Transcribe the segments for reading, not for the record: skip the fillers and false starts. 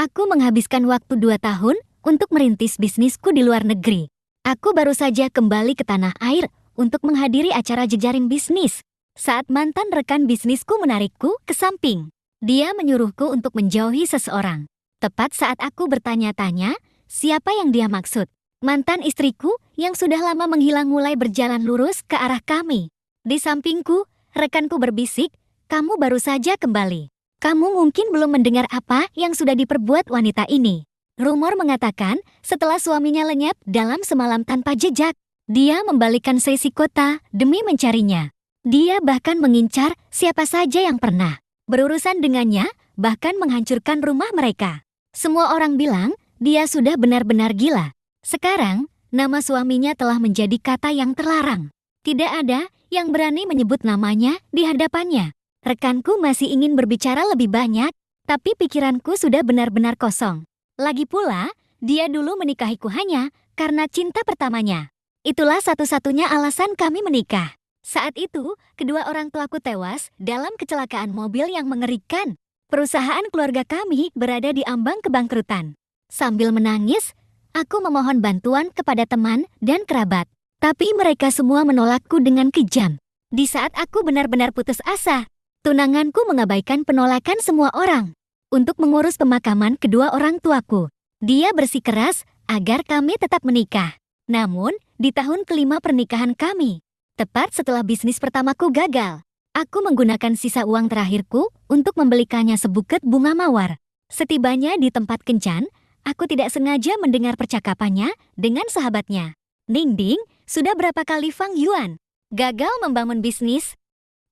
Aku menghabiskan waktu 2 tahun untuk merintis bisnisku di luar negeri. Aku baru saja kembali ke tanah air untuk menghadiri acara jejaring bisnis. Saat mantan rekan bisnisku menarikku ke samping, dia menyuruhku untuk menjauhi seseorang. Tepat saat aku bertanya-tanya, siapa yang dia maksud? Mantan istriku yang sudah lama menghilang mulai berjalan lurus ke arah kami. Di sampingku, rekanku berbisik, "Kamu baru saja kembali. Kamu mungkin belum mendengar apa yang sudah diperbuat wanita ini." Rumor mengatakan setelah suaminya lenyap dalam semalam tanpa jejak, dia membalikkan sesi kota demi mencarinya. Dia bahkan mengincar siapa saja yang pernah berurusan dengannya, bahkan menghancurkan rumah mereka. Semua orang bilang dia sudah benar-benar gila. Sekarang, nama suaminya telah menjadi kata yang terlarang. Tidak ada yang berani menyebut namanya di hadapannya. Rekanku masih ingin berbicara lebih banyak, tapi pikiranku sudah benar-benar kosong. Lagi pula, dia dulu menikahiku hanya karena cinta pertamanya. Itulah satu-satunya alasan kami menikah. Saat itu, kedua orang tuaku tewas dalam kecelakaan mobil yang mengerikan. Perusahaan keluarga kami berada di ambang kebangkrutan. Sambil menangis, aku memohon bantuan kepada teman dan kerabat. Tapi mereka semua menolakku dengan kejam. Di saat aku benar-benar putus asa, tunanganku mengabaikan penolakan semua orang untuk mengurus pemakaman kedua orang tuaku. Dia bersikeras agar kami tetap menikah. Namun, di tahun kelima pernikahan kami, tepat setelah bisnis pertamaku gagal, aku menggunakan sisa uang terakhirku untuk membelikannya sebuket bunga mawar. Setibanya di tempat kencan, aku tidak sengaja mendengar percakapannya dengan sahabatnya. "Ningbing, sudah berapa kali Fang Yuan gagal membangun bisnis?"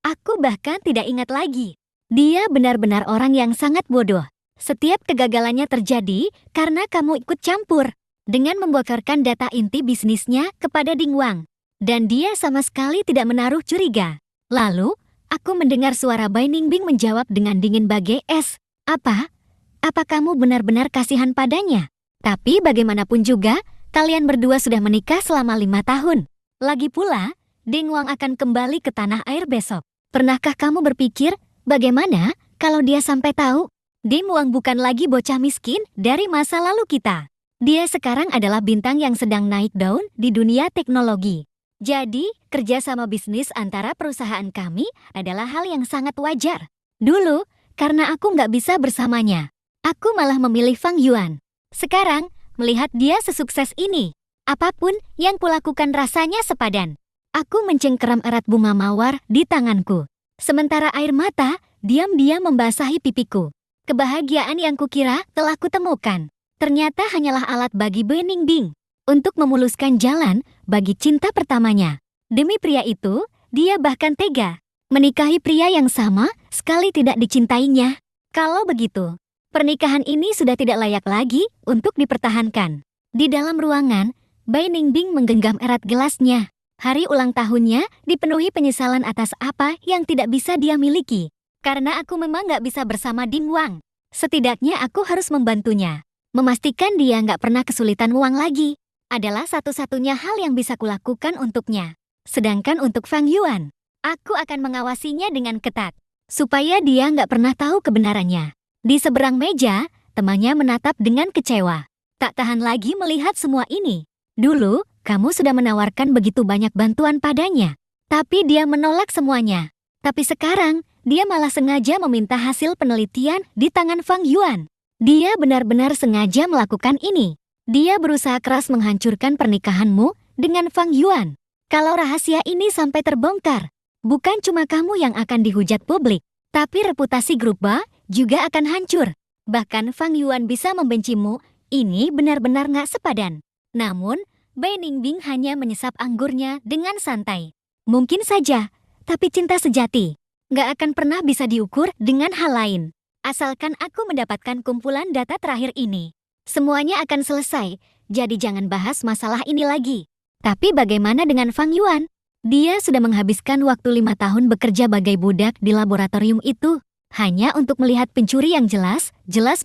Aku bahkan tidak ingat lagi. Dia benar-benar orang yang sangat bodoh. Setiap kegagalannya terjadi karena kamu ikut campur dengan membocorkan data inti bisnisnya kepada Ding Wang. Dan dia sama sekali tidak menaruh curiga. Lalu, aku mendengar suara Bai Ningbing menjawab dengan dingin bagai es. Apa? Apa kamu benar-benar kasihan padanya? Tapi bagaimanapun juga, kalian berdua sudah menikah selama 5 tahun. Lagi pula, Ding Wang akan kembali ke tanah air besok. Pernahkah kamu berpikir, bagaimana kalau dia sampai tahu? Ding Wang bukan lagi bocah miskin dari masa lalu kita. Dia sekarang adalah bintang yang sedang naik daun di dunia teknologi. Jadi, kerjasama bisnis antara perusahaan kami adalah hal yang sangat wajar. Dulu, karena aku nggak bisa bersamanya, aku malah memilih Fang Yuan. Sekarang, melihat dia sesukses ini, apapun yang kulakukan rasanya sepadan. Aku mencengkeram erat bunga mawar di tanganku. Sementara air mata diam-diam membasahi pipiku. Kebahagiaan yang kukira telah kutemukan, ternyata hanyalah alat bagi Bai Ningbing untuk memuluskan jalan bagi cinta pertamanya. Demi pria itu, dia bahkan tega menikahi pria yang sama sekali tidak dicintainya. Kalau begitu, pernikahan ini sudah tidak layak lagi untuk dipertahankan. Di dalam ruangan, Bai Ningbing menggenggam erat gelasnya. Hari ulang tahunnya dipenuhi penyesalan atas apa yang tidak bisa dia miliki. Karena aku memang nggak bisa bersama Ding Wang. Setidaknya aku harus membantunya. Memastikan dia nggak pernah kesulitan uang lagi adalah satu-satunya hal yang bisa kulakukan untuknya. Sedangkan untuk Fang Yuan, aku akan mengawasinya dengan ketat, supaya dia nggak pernah tahu kebenarannya. Di seberang meja, temannya menatap dengan kecewa. Tak tahan lagi melihat semua ini. Dulu, kamu sudah menawarkan begitu banyak bantuan padanya, tapi dia menolak semuanya. Tapi sekarang, dia malah sengaja meminta hasil penelitian di tangan Fang Yuan. Dia benar-benar sengaja melakukan ini. Dia berusaha keras menghancurkan pernikahanmu dengan Fang Yuan. Kalau rahasia ini sampai terbongkar, bukan cuma kamu yang akan dihujat publik, tapi reputasi grup Ba juga akan hancur. Bahkan Fang Yuan bisa membencimu. Ini benar-benar nggak sepadan. Namun, Bai Ningbing hanya menyesap anggurnya dengan santai. Mungkin saja, tapi cinta sejati nggak akan pernah bisa diukur dengan hal lain. Asalkan aku mendapatkan kumpulan data terakhir ini, semuanya akan selesai, jadi jangan bahas masalah ini lagi. Tapi bagaimana dengan Fang Yuan? Dia sudah menghabiskan waktu 5 tahun bekerja bagai budak di laboratorium itu, hanya untuk melihat pencuri yang jelas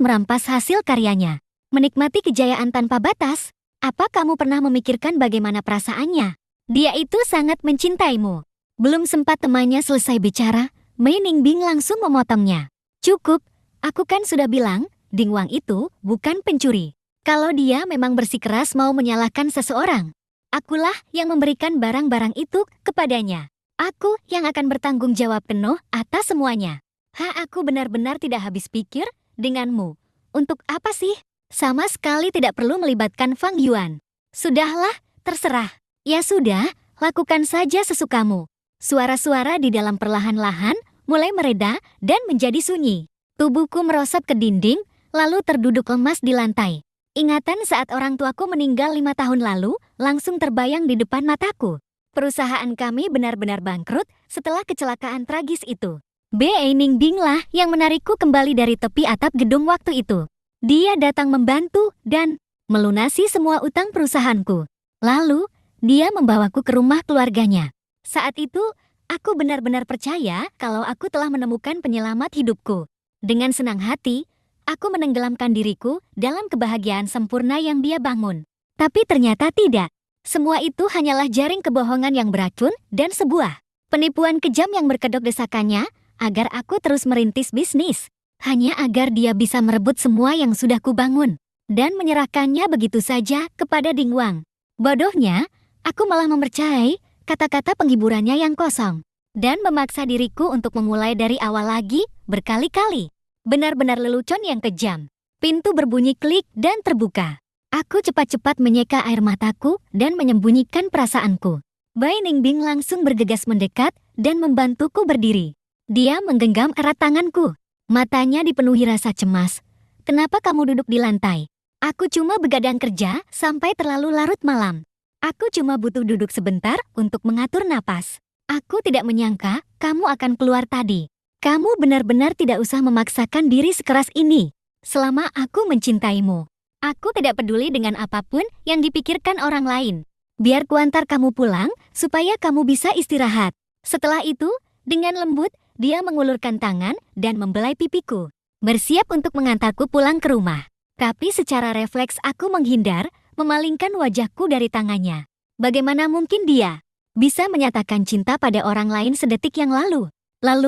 merampas hasil karyanya. Menikmati kejayaan tanpa batas. Apa kamu pernah memikirkan bagaimana perasaannya? Dia itu sangat mencintaimu. Belum sempat temannya selesai bicara, Bai Ningbing langsung memotongnya. Cukup, aku kan sudah bilang, Dingwang itu bukan pencuri. Kalau dia memang bersikeras mau menyalahkan seseorang, akulah yang memberikan barang-barang itu kepadanya. Aku yang akan bertanggung jawab penuh atas semuanya. Aku benar-benar tidak habis pikir denganmu. Untuk apa sih? Sama sekali tidak perlu melibatkan Fang Yuan. Sudahlah, terserah. Ya sudah, lakukan saja sesukamu. Suara-suara di dalam perlahan-lahan mulai mereda dan menjadi sunyi. Tubuhku merosot ke dinding, lalu terduduk lemas di lantai. Ingatan saat orang tuaku meninggal 5 tahun lalu langsung terbayang di depan mataku. Perusahaan kami benar-benar bangkrut setelah kecelakaan tragis itu. Ning Bing lah yang menarikku kembali dari tepi atap gedung waktu itu. Dia datang membantu dan melunasi semua utang perusahaanku. Lalu, dia membawaku ke rumah keluarganya. Saat itu, aku benar-benar percaya kalau aku telah menemukan penyelamat hidupku. Dengan senang hati, aku menenggelamkan diriku dalam kebahagiaan sempurna yang dia bangun. Tapi ternyata tidak. Semua itu hanyalah jaring kebohongan yang beracun dan sebuah penipuan kejam yang berkedok desakannya agar aku terus merintis bisnis. Hanya agar dia bisa merebut semua yang sudah kubangun dan menyerahkannya begitu saja kepada Dingwang. Bodohnya, aku malah mempercayai kata-kata penghiburannya yang kosong dan memaksa diriku untuk memulai dari awal lagi berkali-kali. Benar-benar lelucon yang kejam. Pintu berbunyi klik dan terbuka. Aku cepat-cepat menyeka air mataku dan menyembunyikan perasaanku. Ning Bing langsung bergegas mendekat dan membantuku berdiri. Dia menggenggam erat tanganku. Matanya dipenuhi rasa cemas. Kenapa kamu duduk di lantai? Aku cuma begadang kerja sampai terlalu larut malam. Aku cuma butuh duduk sebentar untuk mengatur napas. Aku tidak menyangka kamu akan keluar tadi. Kamu benar-benar tidak usah memaksakan diri sekeras ini. Selama aku mencintaimu, aku tidak peduli dengan apapun yang dipikirkan orang lain. Biar kuantar kamu pulang supaya kamu bisa istirahat. Setelah itu, dengan lembut, dia mengulurkan tangan dan membelai pipiku. Bersiap untuk mengantarku pulang ke rumah. Tapi secara refleks aku menghindar, memalingkan wajahku dari tangannya. Bagaimana mungkin dia bisa menyatakan cinta pada orang lain sedetik yang lalu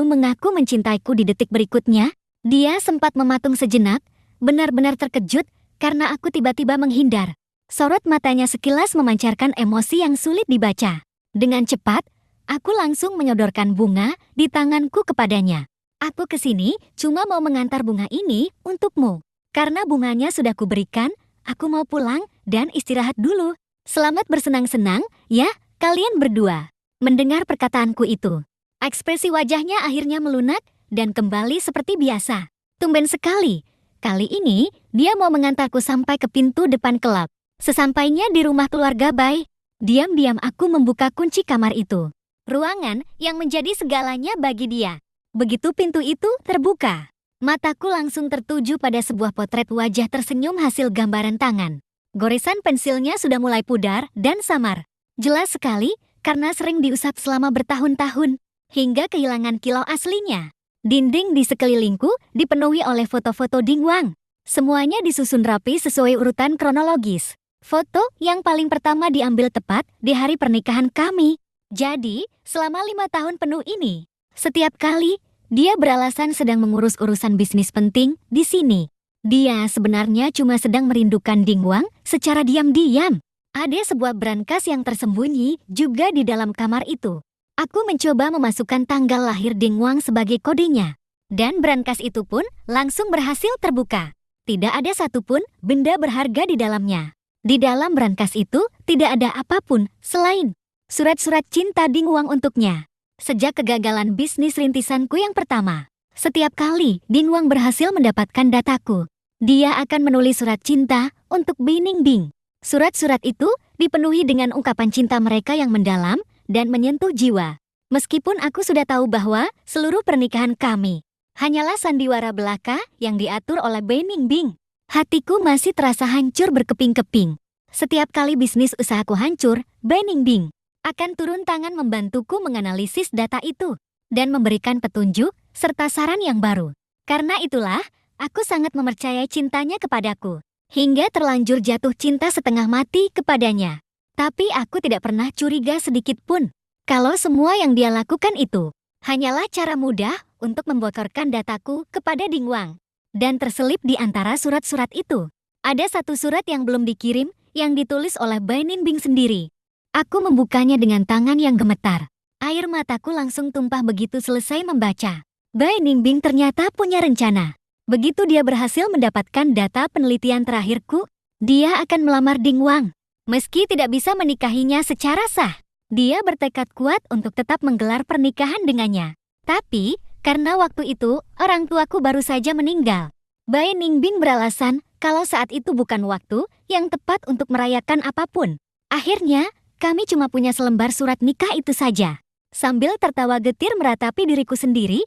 mengaku mencintaiku di detik berikutnya? Dia sempat mematung sejenak, benar-benar terkejut karena aku tiba-tiba menghindar. Sorot matanya sekilas memancarkan emosi yang sulit dibaca. Dengan cepat, aku langsung menyodorkan bunga di tanganku kepadanya. Aku kesini cuma mau mengantar bunga ini untukmu. Karena bunganya sudah kuberikan, aku mau pulang dan istirahat dulu. Selamat bersenang-senang, ya, kalian berdua. Mendengar perkataanku itu, ekspresi wajahnya akhirnya melunak dan kembali seperti biasa. Tumben sekali. Kali ini, dia mau mengantarku sampai ke pintu depan klub. Sesampainya di rumah keluarga Bai, diam-diam aku membuka kunci kamar itu. Ruangan yang menjadi segalanya bagi dia. Begitu pintu itu terbuka, mataku langsung tertuju pada sebuah potret wajah tersenyum hasil gambaran tangan. Goresan pensilnya sudah mulai pudar dan samar. Jelas sekali karena sering diusap selama bertahun-tahun, hingga kehilangan kilau aslinya. Dinding di sekelilingku dipenuhi oleh foto-foto Dingwang. Semuanya disusun rapi sesuai urutan kronologis. Foto yang paling pertama diambil tepat di hari pernikahan kami. Jadi, selama 5 tahun penuh ini, setiap kali dia beralasan sedang mengurus urusan bisnis penting di sini. Dia sebenarnya cuma sedang merindukan Dingwang secara diam-diam. Ada sebuah brankas yang tersembunyi juga di dalam kamar itu. Aku mencoba memasukkan tanggal lahir Dingwang sebagai kodenya. Dan brankas itu pun langsung berhasil terbuka. Tidak ada satupun benda berharga di dalamnya. Di dalam brankas itu tidak ada apapun selain surat-surat cinta Dingwang untuknya. Sejak kegagalan bisnis rintisanku yang pertama, setiap kali Dingwang berhasil mendapatkan dataku, dia akan menulis surat cinta untuk Ning Bing. Surat-surat itu dipenuhi dengan ungkapan cinta mereka yang mendalam dan menyentuh jiwa. Meskipun aku sudah tahu bahwa seluruh pernikahan kami hanyalah sandiwara belaka yang diatur oleh Ning Bing, hatiku masih terasa hancur berkeping-keping. Setiap kali bisnis usahaku hancur, Ning Bing akan turun tangan membantuku menganalisis data itu dan memberikan petunjuk serta saran yang baru. Karena itulah, aku sangat mempercayai cintanya kepadaku, hingga terlanjur jatuh cinta setengah mati kepadanya. Tapi aku tidak pernah curiga sedikit pun kalau semua yang dia lakukan itu hanyalah cara mudah untuk membocorkan dataku kepada Dingwang. Dan terselip di antara surat-surat itu, ada satu surat yang belum dikirim, yang ditulis oleh Bai Ningbing sendiri. Aku membukanya dengan tangan yang gemetar. Air mataku langsung tumpah begitu selesai membaca. Bai Ningbing ternyata punya rencana. Begitu dia berhasil mendapatkan data penelitian terakhirku, dia akan melamar Ding Wang. Meski tidak bisa menikahinya secara sah, dia bertekad kuat untuk tetap menggelar pernikahan dengannya. Tapi, karena waktu itu, orang tuaku baru saja meninggal. Bai Ningbing beralasan kalau saat itu bukan waktu yang tepat untuk merayakan apapun. Akhirnya, kami cuma punya selembar surat nikah itu saja. Sambil tertawa getir meratapi diriku sendiri,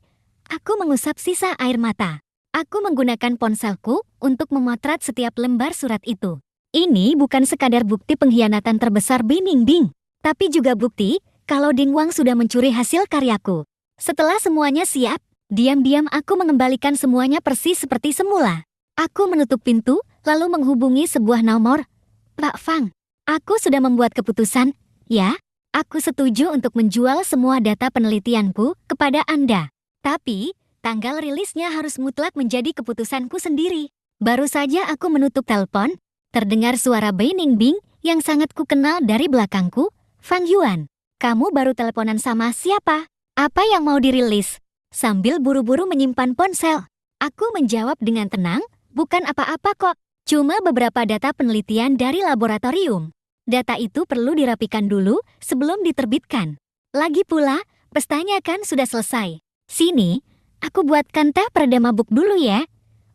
aku mengusap sisa air mata. Aku menggunakan ponselku untuk memotret setiap lembar surat itu. Ini bukan sekadar bukti pengkhianatan terbesar Bai Ningbing, tapi juga bukti kalau Ding Wang sudah mencuri hasil karyaku. Setelah semuanya siap, diam-diam aku mengembalikan semuanya persis seperti semula. Aku menutup pintu, lalu menghubungi sebuah nomor. Pak Fang, aku sudah membuat keputusan, ya. Aku setuju untuk menjual semua data penelitianku kepada Anda. Tapi, tanggal rilisnya harus mutlak menjadi keputusanku sendiri. Baru saja aku menutup telepon, terdengar suara Bai Ningbing yang sangat kukenal dari belakangku. Fang Yuan, kamu baru teleponan sama siapa? Apa yang mau dirilis? Sambil buru-buru menyimpan ponsel, aku menjawab dengan tenang, bukan apa-apa kok. Cuma beberapa data penelitian dari laboratorium. Data itu perlu dirapikan dulu sebelum diterbitkan. Lagi pula, pestanya kan sudah selesai. Sini, aku buatkan teh pereda mabuk dulu ya.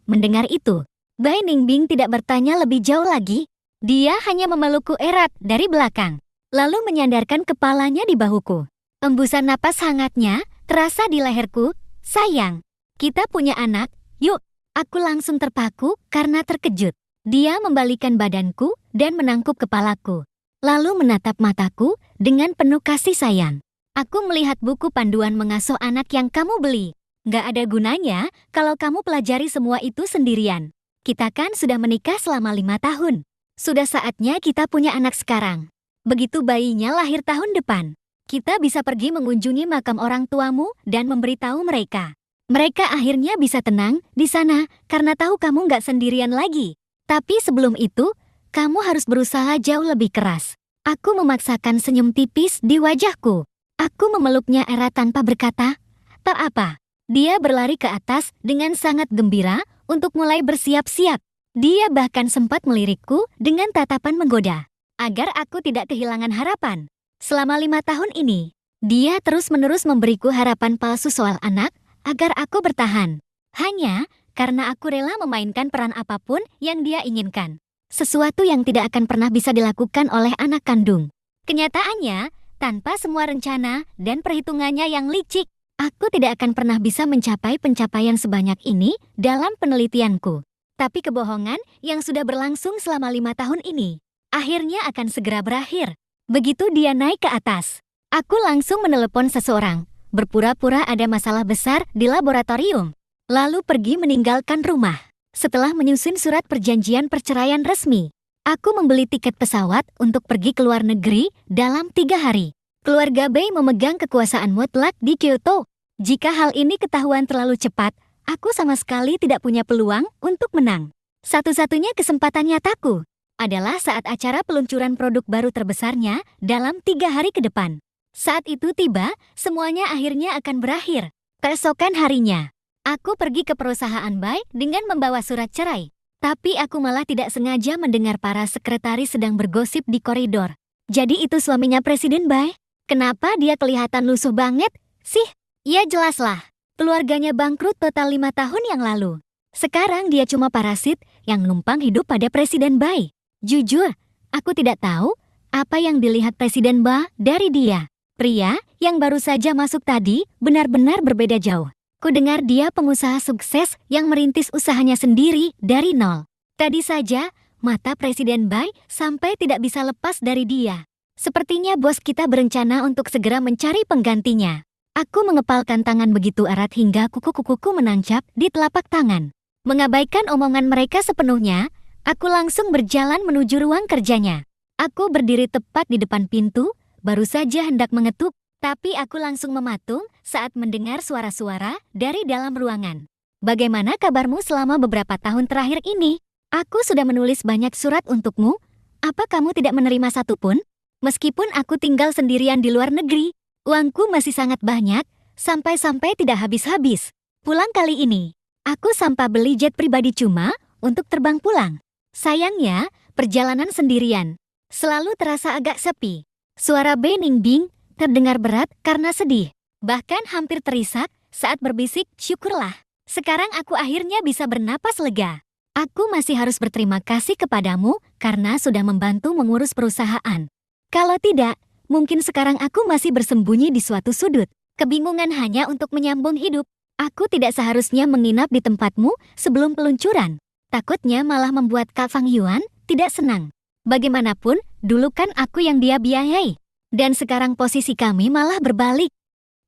Mendengar itu, Bai Ningbing tidak bertanya lebih jauh lagi. Dia hanya memelukku erat dari belakang, lalu menyandarkan kepalanya di bahuku. Embusan napas hangatnya terasa di leherku. Sayang, kita punya anak, yuk. Aku langsung terpaku karena terkejut. Dia membalikkan badanku dan menangkup kepalaku, lalu menatap mataku dengan penuh kasih sayang. Aku melihat buku panduan mengasuh anak yang kamu beli. Gak ada gunanya kalau kamu pelajari semua itu sendirian. Kita kan sudah menikah selama 5 tahun. Sudah saatnya kita punya anak sekarang. Begitu bayinya lahir tahun depan, kita bisa pergi mengunjungi makam orang tuamu dan memberitahu mereka. Mereka akhirnya bisa tenang di sana karena tahu kamu gak sendirian lagi. Tapi sebelum itu, kamu harus berusaha jauh lebih keras. Aku memaksakan senyum tipis di wajahku. Aku memeluknya erat tanpa berkata, tak apa. Dia berlari ke atas dengan sangat gembira untuk mulai bersiap-siap. Dia bahkan sempat melirikku dengan tatapan menggoda, agar aku tidak kehilangan harapan. Selama 5 tahun ini, dia terus-menerus memberiku harapan palsu soal anak, agar aku bertahan. Hanya karena aku rela memainkan peran apapun yang dia inginkan. Sesuatu yang tidak akan pernah bisa dilakukan oleh anak kandung. Kenyataannya, tanpa semua rencana dan perhitungannya yang licik, aku tidak akan pernah bisa mencapai pencapaian sebanyak ini dalam penelitianku. Tapi kebohongan yang sudah berlangsung selama 5 tahun ini, akhirnya akan segera berakhir. Begitu dia naik ke atas, aku langsung menelepon seseorang, berpura-pura ada masalah besar di laboratorium, lalu pergi meninggalkan rumah. Setelah menyusun surat perjanjian perceraian resmi, aku membeli tiket pesawat untuk pergi ke luar negeri dalam 3 hari. Keluarga Bai memegang kekuasaan mutlak di Kyoto. Jika hal ini ketahuan terlalu cepat, aku sama sekali tidak punya peluang untuk menang. Satu-satunya kesempatan nyataku adalah saat acara peluncuran produk baru terbesarnya dalam 3 hari ke depan. Saat itu tiba, semuanya akhirnya akan berakhir. Keesokan harinya, aku pergi ke perusahaan Bai dengan membawa surat cerai. Tapi aku malah tidak sengaja mendengar para sekretaris sedang bergosip di koridor. Jadi itu suaminya Presiden Bai? Kenapa dia kelihatan lusuh banget sih? Ya jelaslah, keluarganya bangkrut total 5 tahun yang lalu. Sekarang dia cuma parasit yang numpang hidup pada Presiden Bai. Jujur, aku tidak tahu apa yang dilihat Presiden Bai dari dia. Pria yang baru saja masuk tadi benar-benar berbeda jauh. Kudengar dia pengusaha sukses yang merintis usahanya sendiri dari nol. Tadi saja, mata Presiden Bai sampai tidak bisa lepas dari dia. Sepertinya bos kita berencana untuk segera mencari penggantinya. Aku mengepalkan tangan begitu erat hingga kuku-kukuku menancap di telapak tangan. Mengabaikan omongan mereka sepenuhnya, aku langsung berjalan menuju ruang kerjanya. Aku berdiri tepat di depan pintu, baru saja hendak mengetuk, tapi aku langsung mematung saat mendengar suara-suara dari dalam ruangan. Bagaimana kabarmu selama beberapa tahun terakhir ini? Aku sudah menulis banyak surat untukmu. Apa kamu tidak menerima satupun? Meskipun aku tinggal sendirian di luar negeri, uangku masih sangat banyak, sampai-sampai tidak habis-habis. Pulang kali ini, aku sampah beli jet pribadi cuma untuk terbang pulang. Sayangnya, perjalanan sendirian selalu terasa agak sepi. Suara Beningbing terdengar berat karena sedih. Bahkan hampir terisak saat berbisik, syukurlah. Sekarang aku akhirnya bisa bernapas lega. Aku masih harus berterima kasih kepadamu karena sudah membantu mengurus perusahaan. Kalau tidak, mungkin sekarang aku masih bersembunyi di suatu sudut. Kebingungan hanya untuk menyambung hidup. Aku tidak seharusnya menginap di tempatmu sebelum peluncuran. Takutnya malah membuat Kak Fang Yuan tidak senang. Bagaimanapun, dulu kan aku yang dia biayai. Dan sekarang posisi kami malah berbalik.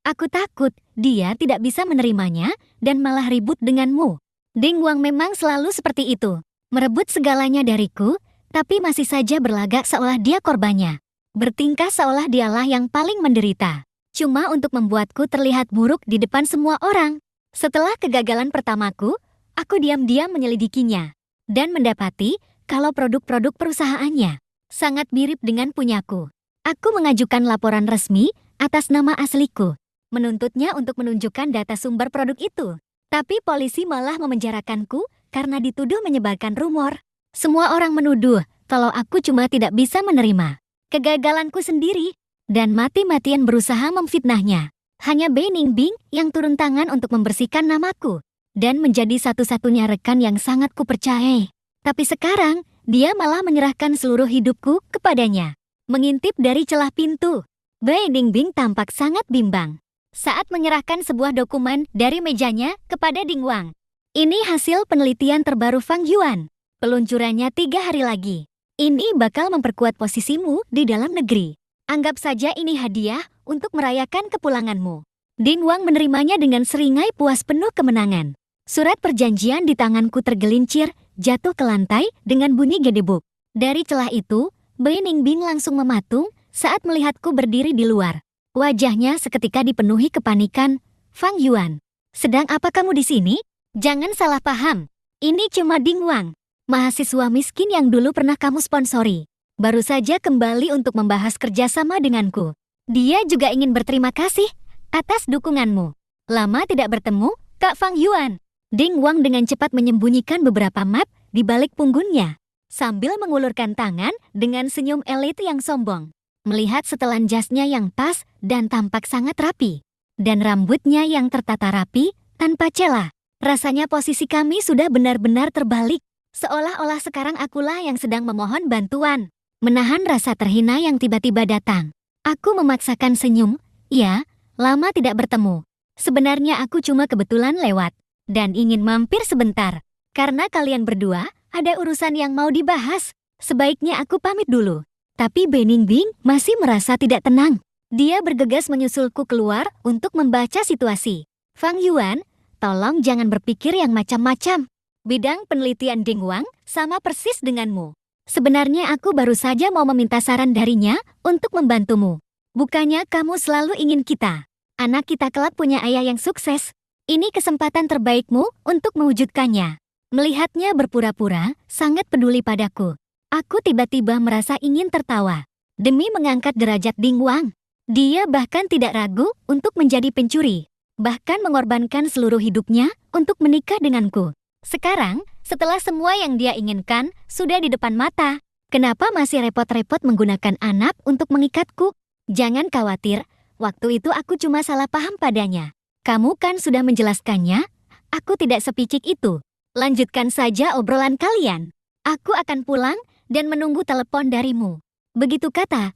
Aku takut dia tidak bisa menerimanya dan malah ribut denganmu. Ding Wang memang selalu seperti itu. Merebut segalanya dariku, tapi masih saja berlagak seolah dia korbannya. Bertingkah seolah dialah yang paling menderita. Cuma untuk membuatku terlihat buruk di depan semua orang. Setelah kegagalan pertamaku, aku diam-diam menyelidikinya. Dan mendapati kalau produk-produk perusahaannya sangat mirip dengan punyaku. Aku mengajukan laporan resmi atas nama asliku. Menuntutnya untuk menunjukkan data sumber produk itu. Tapi polisi malah memenjarakanku karena dituduh menyebarkan rumor. Semua orang menuduh kalau aku cuma tidak bisa menerima kegagalanku sendiri dan mati-matian berusaha memfitnahnya. Hanya Beningbing yang turun tangan untuk membersihkan namaku dan menjadi satu-satunya rekan yang sangat kupercayai. Tapi sekarang, dia malah menyerahkan seluruh hidupku kepadanya. Mengintip dari celah pintu, Beningbing tampak sangat bimbang saat menyerahkan sebuah dokumen dari mejanya kepada Ding Wang. Ini hasil penelitian terbaru Fang Yuan. Peluncurannya 3 hari lagi. Ini bakal memperkuat posisimu di dalam negeri. Anggap saja ini hadiah untuk merayakan kepulanganmu. Ding Wang menerimanya dengan seringai puas penuh kemenangan. Surat perjanjian di tanganku tergelincir, jatuh ke lantai dengan bunyi gedebuk. Dari celah itu, Beningbing langsung mematung saat melihatku berdiri di luar. Wajahnya seketika dipenuhi kepanikan. Fang Yuan, sedang apa kamu di sini? Jangan salah paham. Ini cuma Ding Wang, mahasiswa miskin yang dulu pernah kamu sponsori. Baru saja kembali untuk membahas kerjasama denganku. Dia juga ingin berterima kasih atas dukunganmu. Lama tidak bertemu, Kak Fang Yuan. Ding Wang dengan cepat menyembunyikan beberapa map di balik punggungnya, sambil mengulurkan tangan dengan senyum elit yang sombong. Melihat setelan jasnya yang pas dan tampak sangat rapi, dan rambutnya yang tertata rapi tanpa celah, rasanya posisi kami sudah benar-benar terbalik. Seolah-olah sekarang akulah yang sedang memohon bantuan. Menahan rasa terhina yang tiba-tiba datang, aku memaksakan senyum. Ya, lama tidak bertemu. Sebenarnya aku cuma kebetulan lewat dan ingin mampir sebentar. Karena kalian berdua ada urusan yang mau dibahas, sebaiknya aku pamit dulu. Tapi Beningbing masih merasa tidak tenang. Dia bergegas menyusulku keluar untuk membaca situasi. Fang Yuan, tolong jangan berpikir yang macam-macam. Bidang penelitian Ding Wang sama persis denganmu. Sebenarnya aku baru saja mau meminta saran darinya untuk membantumu. Bukannya kamu selalu ingin kita, anak kita kelak punya ayah yang sukses. Ini kesempatan terbaikmu untuk mewujudkannya. Melihatnya berpura-pura sangat peduli padaku, aku tiba-tiba merasa ingin tertawa. Demi mengangkat derajat Ding Wang, dia bahkan tidak ragu untuk menjadi pencuri, bahkan mengorbankan seluruh hidupnya untuk menikah denganku. Sekarang, setelah semua yang dia inginkan sudah di depan mata, kenapa masih repot-repot menggunakan anak untuk mengikatku? Jangan khawatir, waktu itu aku cuma salah paham padanya. Kamu kan sudah menjelaskannya, aku tidak sepicik itu. Lanjutkan saja obrolan kalian. Aku akan pulang dan menunggu telepon darimu. Begitu kata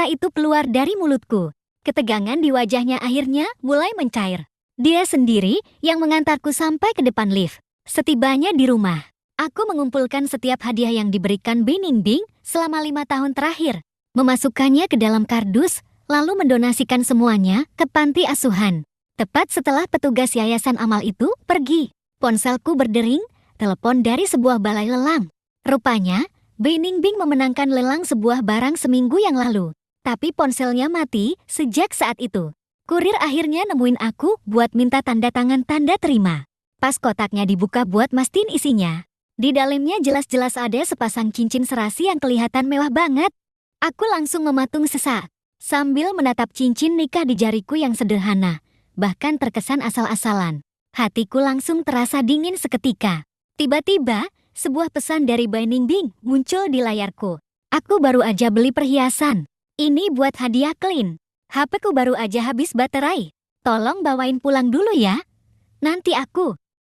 itu keluar dari mulutku. Ketegangan di wajahnya akhirnya mulai mencair. Dia sendiri yang mengantarku sampai ke depan lift. Setibanya di rumah, aku mengumpulkan setiap hadiah yang diberikan Beningbing selama 5 tahun terakhir. Memasukkannya ke dalam kardus, lalu mendonasikan semuanya ke panti asuhan. Tepat setelah petugas yayasan amal itu pergi, ponselku berdering, telepon dari sebuah balai lelang. Rupanya, Beningbing memenangkan lelang sebuah barang seminggu yang lalu. Tapi ponselnya mati sejak saat itu. Kurir akhirnya nemuin aku buat minta tanda tangan tanda terima. Pas kotaknya dibuka buat mastiin isinya, di dalamnya jelas-jelas ada sepasang cincin serasi yang kelihatan mewah banget. Aku langsung mematung sesaat, sambil menatap cincin nikah di jariku yang sederhana, bahkan terkesan asal-asalan. Hatiku langsung terasa dingin seketika. Tiba-tiba, sebuah pesan dari Binding Bing muncul di layarku. Aku baru aja beli perhiasan. Ini buat hadiah Clint. HP-ku baru aja habis baterai. Tolong bawain pulang dulu ya. Nanti aku